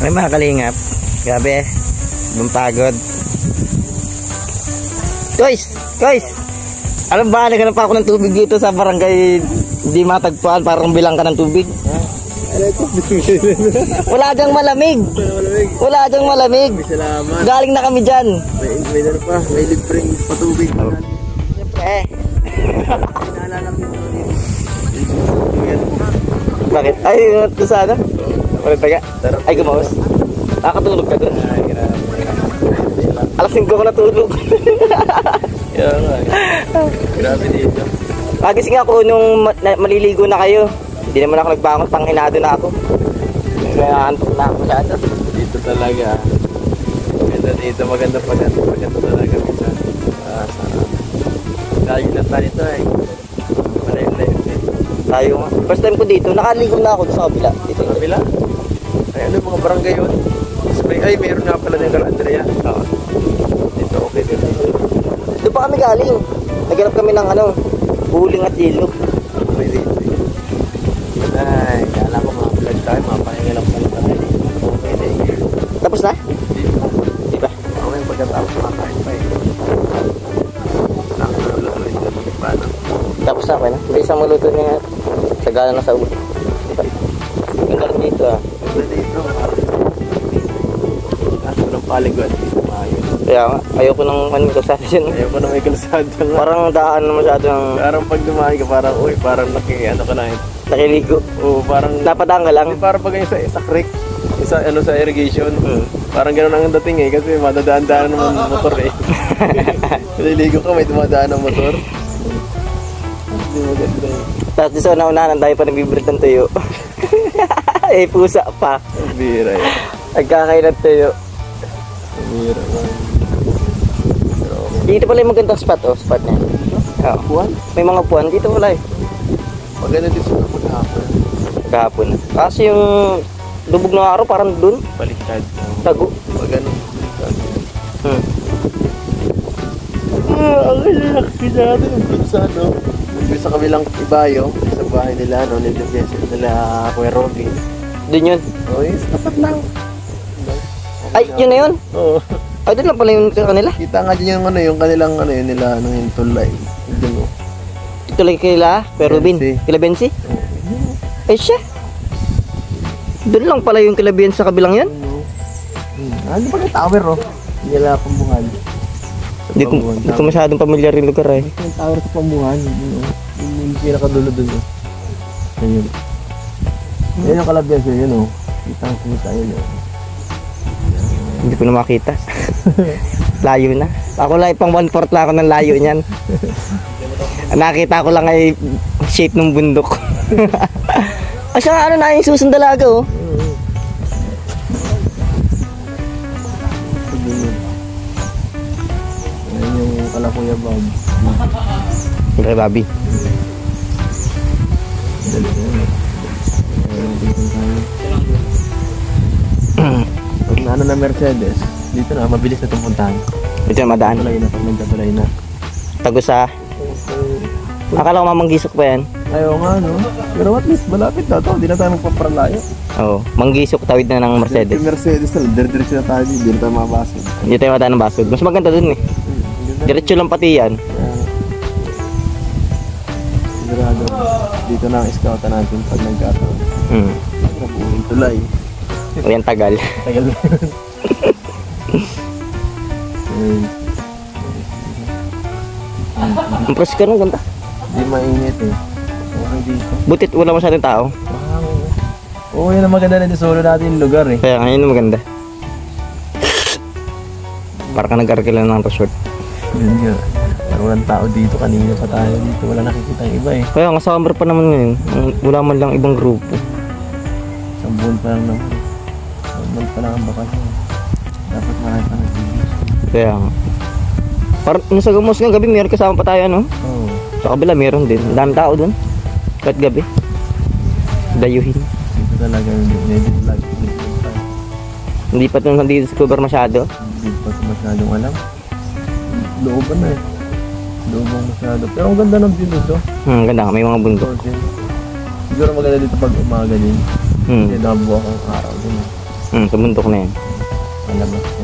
Ay mga kalingap, grabe, bumpagod. Guys, alam ba, naghanap pa ako ng tubig dito sa barangay, di matagpuan, parang bilang ka ng tubig. Wala dyang malamig. Wala dyang malamig. Salamat. Galing na kami dyan. May pa, may libreng patubig. Siyempre. Naalala ko Bakit? Ay, ito sana. Walang taga. Ay, gumawas. Nakatulog ka doon. Alas 5 ko natulog. Grabe dito. Pagising ako nung maliligo na kayo. Hindi naman ako nagbangon, panghinado na ako. Naantok na ako masyado. Dito talaga. Maganda dito, maganda talaga. Minsan. Layo na tayo ito eh. Malayo. Tayo nga. First time ko dito, nakaligo na ako sa kabila. Dito. Sa kabila? Ay ano mga barangay yun? Ay, mayroon nga pala ng Andrea. Oo. Dito okay dito. Doon pa kami galing. Naghanap kami ng uling at ilog. May dito. Ay, kala ko mga vlog tayo, mga pahinga lang pala tayo. Okay, thank you. Tapos na? Di ba? Okay, pagkatapos makain pa eh. Nakakulutuloy ito. Paano? Tapos na, okay na. Hindi isang maluto niya. Tagalan na sa ulo. Di ba? Ganda rin dito ah. Ganda dito. Kaso ng paligod. Kaya nga, ayoko ng kalsada dyan. Ayoko na may kalsada nga. Parang daan na masyado ng Parang pag dumahin ka, parang parang ano ka na yun. nakiligo. Oo, parang Napadaan ka lang. parang pag sa creek, sa irrigation. Parang gano'n ang dating eh, kasi madadaan-daan ng motor eh. Naliligo ka, may dumadaan ng motor. Hindi maganda eh. Tapos di sa una-unahan, ang dahil pa nagbibrit ng tuyo. Eh, pusa pa. Ang bira eh. Nagkakain ng tuyo. Ang bira man. Dito pala yung magandang spot, spot niya. Oo. Puwan? May mga puwan dito pala eh. Maganda dito sa maghapon. Kahapon. Kasi yung lubog ng araw parang dun. Baliktad. Tago. Maganda. Ang Laki natin ang pinsa, no? Yung sa kabilang ibayo, sa bahay nila, no? Nila Kuya Robby. dun yun. Oh, yes, tapat lang. Ay, yun na yun. Oo. Ay, dun lang pala yung kanila. Kita nga dyan yung kanilang yun nila, yung tulay. Dun, oh. Tuloy kila, pero Rubin. Bensi. Kila Bensi. Ay, siya. Dun lang pala yung kila Bensi sa kabilang yan. Ano ba yung tower, oh? Nila Pambuhan. Hindi ko masyadong pamilyar yung lugar eh. Yung tower sa Pambuhan. Yung pinakadulo dun, oh. Ayun. Yan yung Kalabyaso, yun, oh. Kitang-kita yun, oh. Hindi ko na makita. Layo na. Ako lang pang 1/4 lang ako ng layo niyan. Nakita ko lang ay shape ng bundok. Ay siya na yung susundalaga oh. Ayan yung Kalakuya Bob. Okay, Bobby. Pag na na Mercedes, dito na, mabilis na itong puntahan. Ito yung madaan. Tulay na, pag nagkatulay na. Tagusa. Akala ko mamanggisok pa yan. Ayaw nga, no? Pero at least, malapit na ito. Hindi na tayo magpaparalayo. Oo, manggisok tawid na ng Mercedes. Yung Mercedes na, dire-diretso na tayo. Hindi na tayo mabasod. Hindi tayo madaan ng basod. Mas maganda dun eh. Diretso lang pati yan. Sigurado, dito na ang scoutan natin pag nagkataon. Nabuuling tulay. Ayan, tagal. Tagal na. Ang presko nung ganda. Hindi mainit eh. Okay dito. Butit wala masyadong tao. Oo, yun ang maganda na solo natin yung lugar eh. Kaya ngayon yung maganda. Para ka nag-arkila ng resort. Yun nga. Parang walang tao dito. Kanina pa tayo dito. Wala nakikita yung iba eh. Kaya nga summer pa naman ngayon. Wala man lang ibang grupo. Isang buwan pa lang naman. Isang buwan pa lang ang bakasyon. Dapat marami pa nag-ibig. Kaya nga. Parang nasa Gamos nga gabi meron kasama pa tayo ano? Oo. Sa kabila meron din. Ang daming tao dun. Kahit gabi. Dayuhin. Dito talaga yung medyo vlog. Hindi pa ito discover masyado. Hindi pa ito masyadong alam. Looban na eh. Looban masyado. Pero ang ganda ng view dito. Ganda nga. May mga bundok. Siguro maganda dito pag umaga din. Hindi nabuha akong araw din. Sa bundok na yan. Malabas ko.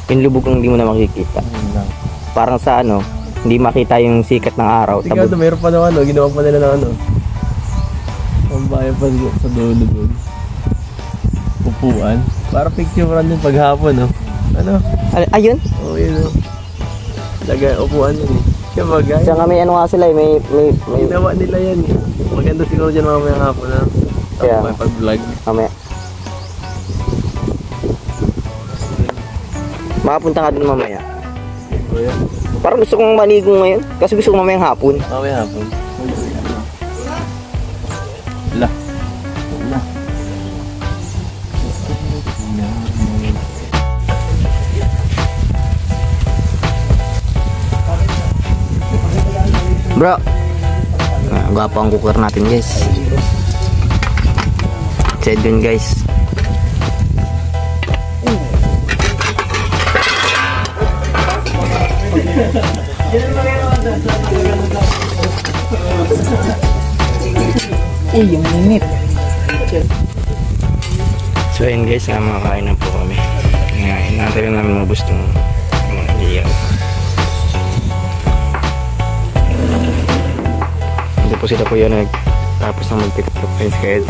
Yung lubog ang hindi mo na makikita. Ayun lang. Parang sa ano, hindi makita yung sikat ng araw. Tingnan ito, mayroon pa ng ano, ginawa pa nila ng ano. Ang bayan pa sa dulo doon. Upuan. Para picture run yung paghapon, no? Ano? Ayun? Oo, yun, no? Lagay, upuan yun, eh. Kaya bagay. Diyan kami ano nga sila eh, may Ginawa nila yan, eh. Maganda siguro dyan mamaya hapon, na. Kaya. Tapos may pag-vlog. Mamaya. Makapunta ka dun mamaya. O, yan. Parang gusto kong maligo ngayon. Kasi gusto ko mamayang hapon. Mamaya hapon. Wala. Wala. Bro. Gwapo ang cooker natin guys. Check dun guys. Yung init. So ayun guys, makakain na po kami. Ngayon, natin namin mabus itong iyaw. Hindi po sila po yun tapos na mag-pick up friends kaya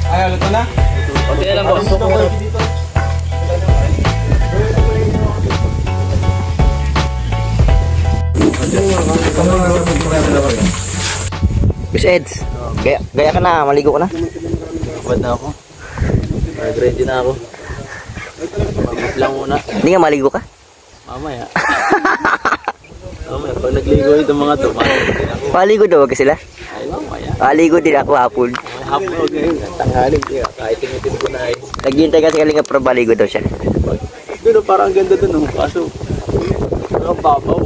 Ay, luto na? Okay lang, boss. Boss Eds, gaya ka na, maligo ka na. Kapad na ako. Nag-ready na ako. Mamap lang muna. Hindi nga maligo ka? Mamaya. Mamaya, pag nagligo itong mga to, mamaya din ako. Maligo daw ka sila? Ay, mamaya. Maligo din ako hapon. May hapon ako ngayon. Tanghalin siya. Kahit tingitin ko na eh. Naghihintay kasi kalinga pero maligo daw siya. Doon, parang ang ganda doon. Kaso, ang babaw.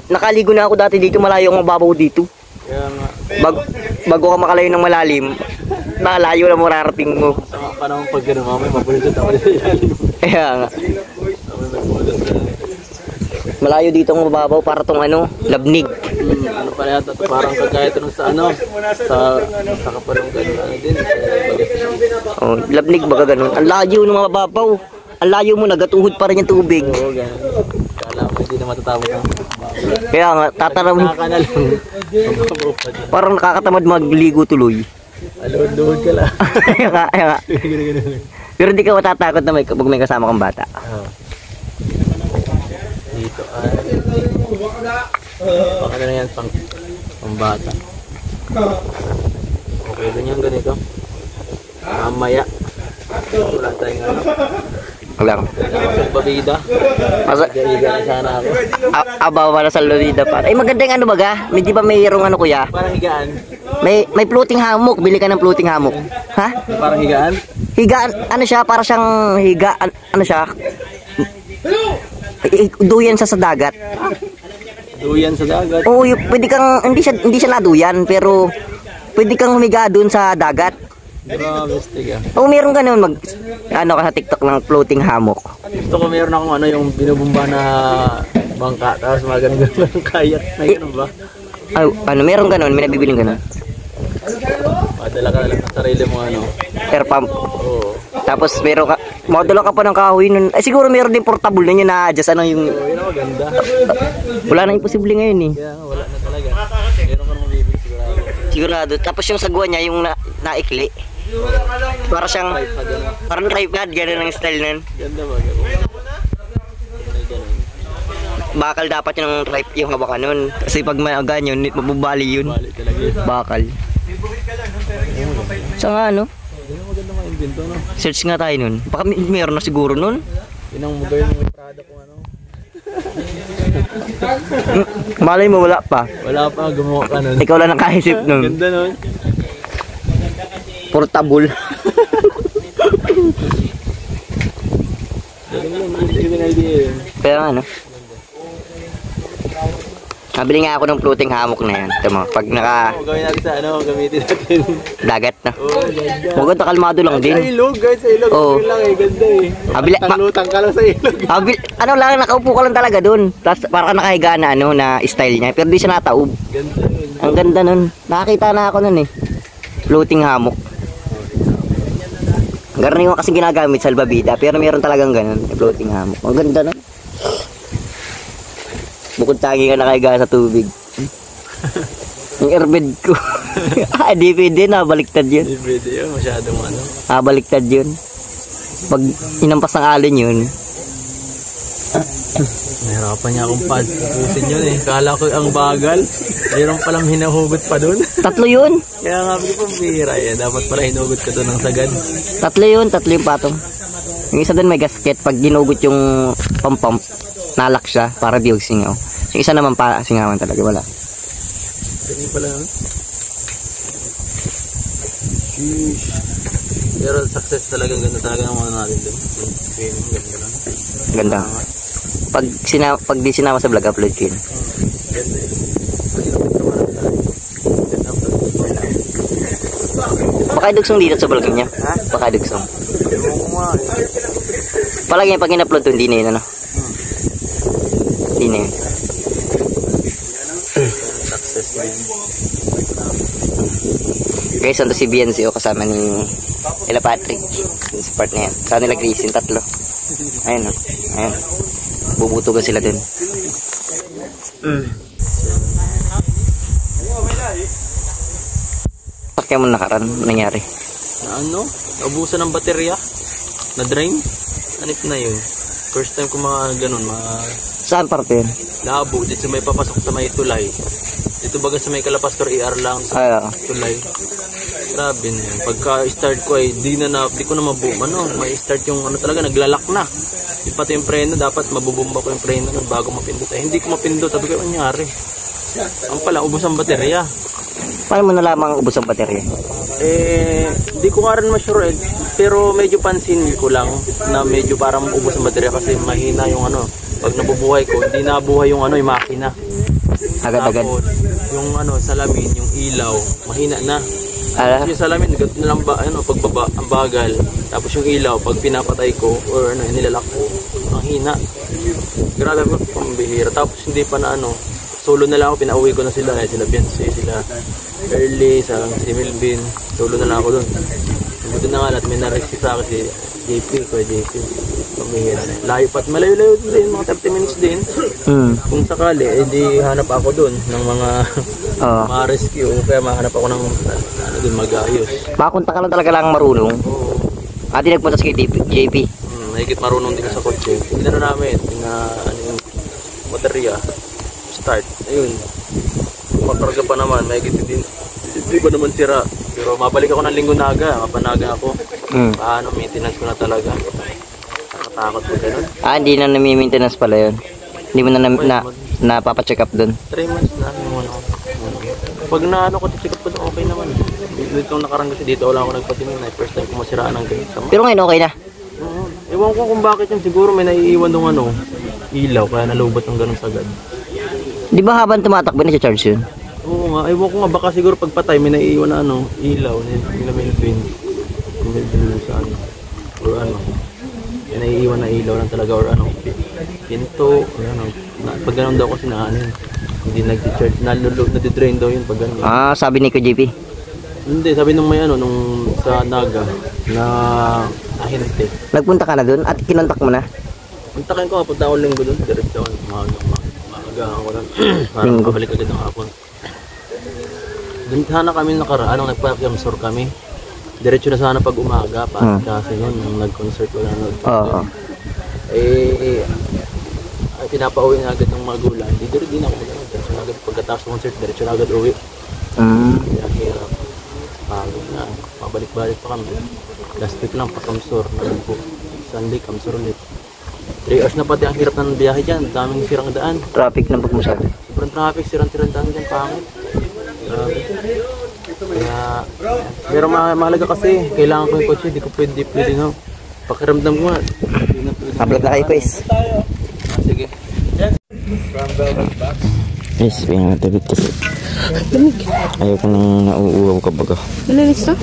Nakaligo na ako dati dito, malayo ang mababaw dito. Kaya nga, Bago ka makalayo ng malalim, nakalayo na mararating mo. sama pa naman pag gano'n, mamaya mapulot ako sa ilalim. Kaya nga. Mamaya mapulot na. Malayo dito ang mababaw para tong ano, labnig. Ano pa yata, parang kagaya ito sa ano, sa kapalunggan, ano din, sa Bagas. Oh, labnig baga ganun. Ang layo ng mababaw. Ang layo mo, nagatuhod pa rin yung tubig. Oo, gano'n. Kala mo hindi na matatapos ang bago. Kaya nga, tatarawin. Naka na lang. Mababaw pa dyan. Parang nakakatamad magligo tuloy. Aluhod-luhod ka lang. Kaya nga, kaya nga. Pero hindi ka matatakot na pag may kasama kang bata. Dito ay baka na yan pang bata. Okay din yan ganito. Mamaya wala tayong ano. Wala. Sa babida. Higa na sana ako. Abaw para sa Lolita pa. Ay maganda yung ano baga? May di ba mayroong ano kuya? Parang higaan. May floating hammock. Bili ka ng floating hammock. Ha? Parang higaan. Higaan, ano siya? Para siyang higaan, ano siya? Duyan siya sa dagat. Duyan sa dagat. Oo, pwede kang, hindi siya naduyan, pero pwede kang humiga doon sa dagat. Grabe, stiga. Oo, meron ganun ano ka sa TikTok ng floating hammock. Gusto ko meron akong ano yung binubumba na bangka tapos mga ganun kayak na ganun ba? Ay, ano, meron ganun, may nabibiling ganun. Madala ka lang ng sarili mo ano. Air pump. Oo. Tapos meron ka, madala ka pa ng kahoy nun. Ay, siguro meron din portable na yun na adjust ano yung... Oo, yun ang maganda. Wala na imposible ngayon eh. Kaya nga wala na talaga. Meron ka nang mabibili sigurado. Sigurado. Tapos yung sagwa niya, yung naikli. Para siyang, parang tripod, gano'n ang style nun. Ganda ba? Ganun. Bakal dapat yung hawakan nun. Kasi pag magan yun, mabubali yun. Balik talaga yun. Bakal. Sa nga ano? Hindi mo maganda mga invento no? Search nga tayo nun. Baka meron na siguro nun. Yun ang mugay ng product kung ano. Malay mo wala pa. Wala pa, gumawa ka nun. Ikaw lang nakaisip nun. Ganda nun. Portable. Galing lang, hindi ko na idea yun. Kaya nga ano. Nabili nga ako ng floating hammock na yan. Ito mo, pag naka Gawin natin sa ano, gamitin natin. dagat na. Oo, ganda. Maganda kalmado lang Sa din. ilog, guys, sa ilog. Oo. Yun lang eh, ganda eh. Abila- Lutang ka lang sa ilog. Ano lang, nakaupo ka lang talaga dun. Tapos parang nakahiga na ano, na style niya. Pero di siya nataob. Ganda yun. Ang ganda nun. Nakakita na ako nun eh. Floating hammock. Karaniwan kasi ginagamit sa salbabida, pero meron talagang ganun, floating hammock. Ang ganda na. Bukod tangi ka nakaiga sa tubig. Yung airbed ko. Di pwede, nabaliktad yun. Hindi pwede yun, masyadong ano. Nabaliktad yun. Pag inampas ng alin yun. Nahirapan niya akong pusin yun eh. Kala ko ang bagal. Mayroon palang hinahugot pa dun. 3 yun. Kaya nga ko pambihira eh. Dapat pala hinugot ka dun ng sagad. 3 yun, 3 yung patong. Yung isa dun may gasket. Pag ginugot yung pump, nalak siya para di singaw. Yung isa naman pa singawan talaga, wala. Ganyan pala. Pero success talagang ganda talaga ang mga natin dun. Ganda lang. Ganda. Pag di sinama sa vlog, upload ko yun. Ganda eh. Baka idugsong dito sa vlog niya. Ha? Baka idugsong. Palagi pag in-upload to, hindi na yun, ano? Hindi na yun. Success na yun. Guys, ando si BNCO kasama ni Ila Patrick. Yung sa part na yan. Saan nila Gracie, 3. Ayun, o. Ayun. Bubutugan sila dun. Pakya mo nakaran, nangyari. Na ano? Naubusan ng baterya? Na-drain? Anit na yun. First time ko mga ganun, mga Saan parte yun? labo. Dito may papasok sa may tulay. Dito baga sa may Kalapastor ER lang sa Ay, oo. tulay. Grabe na yun. Pagka-start ko ay di ko na maboom. May start yung ano talaga, naglalak na. Di pati yung preno, dapat mabubumba ko yung preno nun bago mapindot. Eh, hindi ko mapindot. Sabi ko, nangyari. Ang pala, ubos ang baterya. Paano mo nalamang ubos ang baterya? Di ko nga rin ma-sure eh. Pero medyo pansin ko lang na medyo parang ubos ang baterya kasi mahina yung ano. Pag nabubuhay ko, hindi nabuhay yung ano, yung makina. Agad-agad. Tapos, yung ano, salamin, yung ilaw, mahina na. Ala? Yung salamin, na lang ba, ano, pagbaba, ang bagal. Tapos yung ilaw, pag pinapatay ko, or ano, nilalak ko, ang hina. Grabe ko, pambihira. Tapos hindi pa na ano, solo na lang ako, pinauwi ko na sila. Sila Beyonce, sila Early, si Melvin. Solo na lang ako doon. Buti na nga lahat, may na-receive sa akin si JP, Kuya JP. Pambihira na. Layo pa, malayo-layo din, mga 30 minutes din. Kung sakali, di hanap ako doon ng mga mga rescue. Kaya mahanap ako ng ano doon, mag-ayos. Makakunta ka lang talaga lang marunong. Oo. Ati nagpunta sa JP. Mahigit marunong din sa kotse. Pinano namin, ano yung baterya, start. Ayun. Makarga pa naman, mahigit hindi pa naman sira. Pero mabalik ako ng Linggo Naga, mapanaga ako. Paano, maintenance ko na talaga. Nakatakot ko ganun. Hindi na nami-maintenance pala yun. Hindi mo na napapacheck up dun. 3 months na yung ano. Pag na ano ko, check up ko doon, okay naman. Dito nakarang kasi dito, wala ako nagpatingin na. First time ko masiraan ng ganito. Pero ngayon okay na. Ewan ko kung bakit yun. Siguro may naiiwan ng ano, ilaw, kaya nalubot ng ganun sagad. Di ba habang tumatakbo na charge yun? Oo nga, ewan ko nga, baka siguro pagpatay may naiiwan na ano, ilaw, nila Melvin. Kung Melvin sa ano, or ano. May naiiwan na ilaw lang talaga, or ano, pinto, or ano. Pag ganun daw kasi na ano, hindi nag-charge, nadidrain daw yun pag ganun. Sabi ni JP. Hindi, sabi nung may ano, nung sa Naga, na ahente. Nagpunta ka na dun at kinontak mo na? Puntakin ko, punta ako Linggo dun, direct ako, maagaan ko lang, para makabalik agad ng hapon. Doon sana kami nakaraan, nung nagpa-camsor kami. Diretso na sana pag umaga, kasi nun, nung nag-concert ko na Oo. Pinapauwi na agad ng magulang. Hindi na ako mag-ano. Diretso na agad. Pagkatapos ng concert, diretso na agad uwi. Kaya hirap. Pagod na. Mabalik-balik pa kami. Last week lang, pa-Kamsor. Nalang po. Sunday, Kamsor ulit. 3 hours na pati ang hirap ng biyahe dyan. Daming sirang daan. Traffic ng pagmusad. Sobrang traffic, sirang daan dyan. Pangit. Grabe. Kaya, pero mahalaga kasi, kailangan ko yung kotse. Hindi ko pwede no. Pakiramdam ko nga. Upload na kayo, guys. Sige. Yes, pinatagod kasi. Ayaw ko nang nauuwaw ka baga. Malinis to?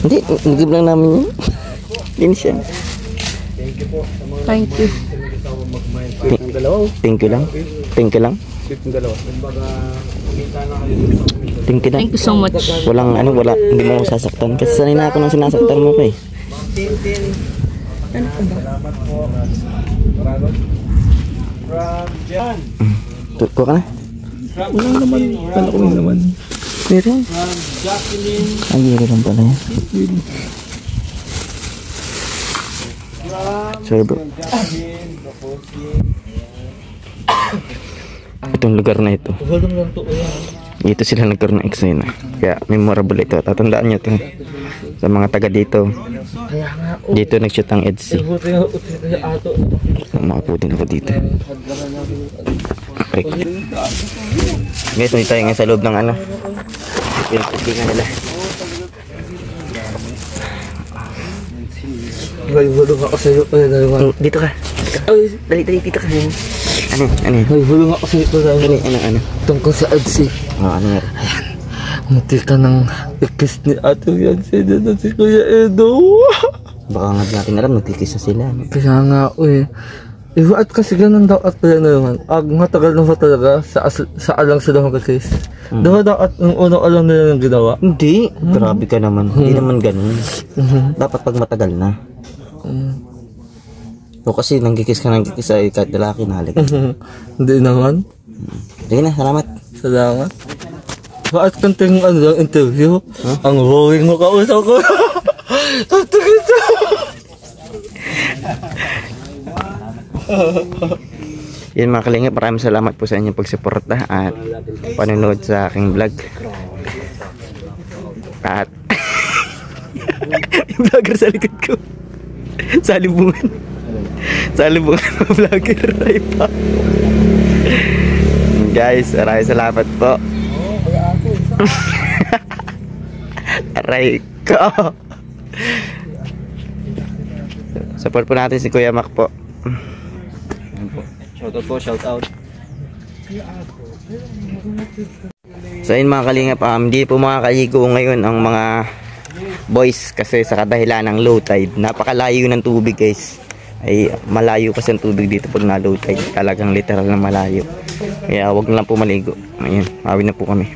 Hindi, nagib lang namin yun. Linis yan. Thank you. Thank you lang. Thank you lang. Thank you lang. Thank you so much. Wala, hindi mo ako sasaktan. Kasi sanay na ako nang sinasaktan mo ko eh. Kuha ka na. Wala naman. Kala ko yun naman. Meron. Ay, meron lang pala yan. Sorry bro. Itong lugar na ito. Dito sila nagkaroon ng eksena. Kaya memorable ito. Tatandaan nyo ito. Sa mga taga dito. Dito nag-shoot ang EDC. Makapo din ako dito. Okay. Guys, may tayo ngayon sa loob ng ano. Pinagpaglingan nila. Hulog ako sa'yo. Dito ka. Dali, dito ka. Ano? Hulog ako sa'yo. Ano? Tungkol sa Adsy. Ano nga? Munti ka ng ikis ni Ato Yancy na si Kuya Edo. Baka nga natin alam, nagkikis na sila. No? Kaya nga, at kasi ganun daw at pala naman. Matagal na ba talaga sa alang sila magkakis? Daw at yung unang alam nila ng ginawa? Hindi. Grabe ka naman. Hindi naman ganun. Dapat pag matagal na. O kasi nanggikis ka ay kahit lalaki nahalik. Hindi naman. Sige na, salamat. Salamat. Bakit kanting lang interview? Ang boring mo kausap ko. Tatigil siya. Yan mga kalingap, maraming salamat po sa inyong pagsuporta at panonood sa aking vlog. At yung vlogger sa likod ko. Salubungan ng vlogger. Guys, maraming salamat po. Aray ko. Support po natin si Kuya Mac po. Shoutout po, shoutout. So yun mga kalingap, hindi po makakaligo ngayon ang mga boys kasi sa kadahilan ng low tide. Napakalayo ng tubig guys. Ay malayo kasi ang tubig dito pag na low tide. Talagang literal na malayo. Kaya wag na lang po maligo. Ayun, awin na po kami.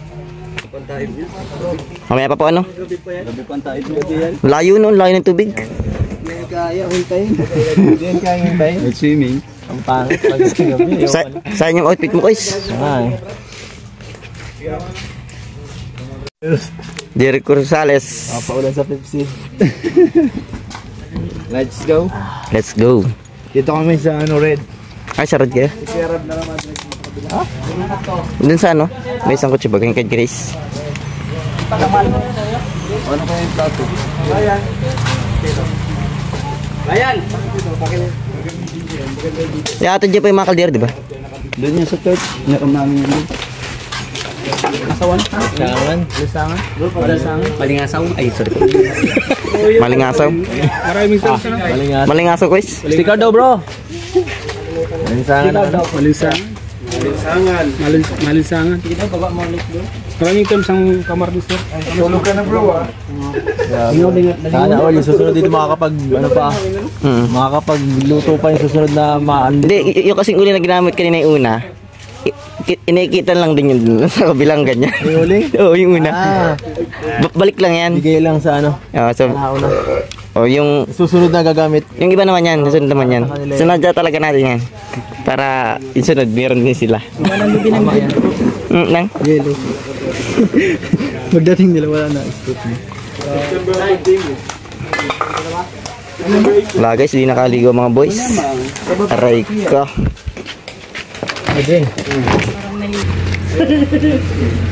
Mamaya pa po ano? Layo nun, layo ng tubig. Kaya hintayin. Hindi kaya hintayin. Swimming. Ang pangit pag gabi. Saan yung outfit mo guys? Derek Rosales. Paulan sa Pepsi. Let's go. Let's go. Dito kami sa Red. Ay, sarad ka? Sarad na naman. Dun sa ano? May isang kutsi ba? Ganyan kay Grace. Ano pa yung plato? Ayan! Yata dyan pa yung mga kaldero, di ba? Doon yung sa church. Meron namin yun. Asawan? Lisangan? Malingasaw? Ay, sorry. Malingasaw? Maraming tawag na. Malingasaw, guys? Sticker daw, bro. Malinsangan. Malinsangan. Sige daw, baba mo ulit doon. Maraming terms ang kamar ni sir. Tulog ka na, bro, ah. Sana all yung susunod dito makakapagluto pa yung susunod na Hindi, yung kasing uli na ginamit kanina yung una, inikitan lang din yun sa kabilang ganyan. Yung uli? Oo, yung una. Balik lang yan. Bigay lang sa ano. Yung susunod na gagamit. yung iba naman yan, susunod naman yan. Sunodya talaga natin yan. Para yung sunod, meron din sila. Nang? Yellow. Magdating nila wala na. Wala guys, hindi nakaligo mga boys. Aray ka. Again.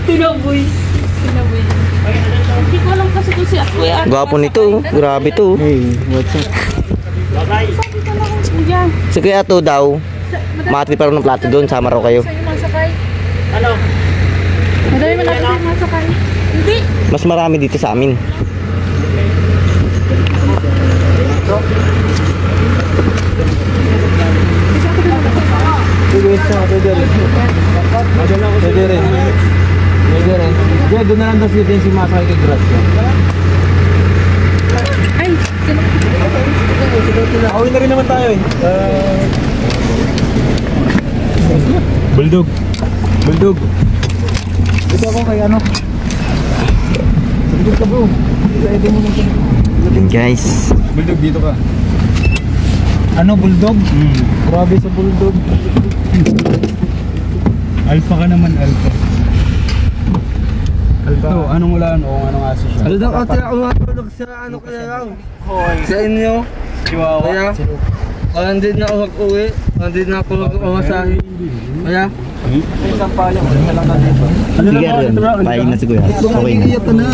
Tinaboy. Hindi ko alam kasi kung si Kuya. Gwapo nito, grabe to. Hey, what's up? Sabi ka lang kuya. Si Kuya to daw, matri pa rin ng plato doon, sama raw kayo. Sa'yo masakay. Ano? Madami malaki yung masakay. Hindi. Mas marami dito sa amin. Pwede rin. Yeah, doon na lang daw si Masakay kay Gracia. Ay. Awin na rin naman tayo eh. Bulldog. Dito ako kay ano. Bulldog ka bro. Pwede mo naman. Yun guys. Bulldog dito ka. Ano, bulldog? Grabe sa bulldog. Alpha ka naman, alpha. Alpha. Ito, anong ulan o anong aso siya? Ano daw ate ako matulog sa ano kaya lang? Sa inyo? Chihuahua. Kaya? Hindi na ako mag-uwi. Hindi na ako mag-umasahe. Kaya? Isang pala, wala lang na dito. Sige rin. Pahin na siguro. Okay na. Iiyak ka na.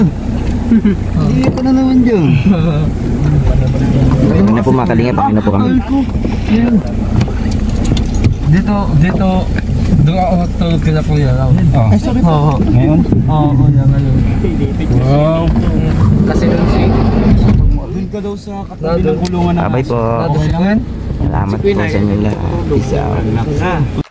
Iiyak ka na naman dyan. Pwede na po mga kalingap. Pwede na po kami. Dito, doon ako matulog kila kuya lang. Ay, sorry po. Oo. Ngayon? Oo, kuya ngayon. Wow. Kasi nung si... Doon ka daw sa katabi ng kulungan ng Bye-bye po. Nado si Gwen? Salamat po sa inyo lahat. Peace out.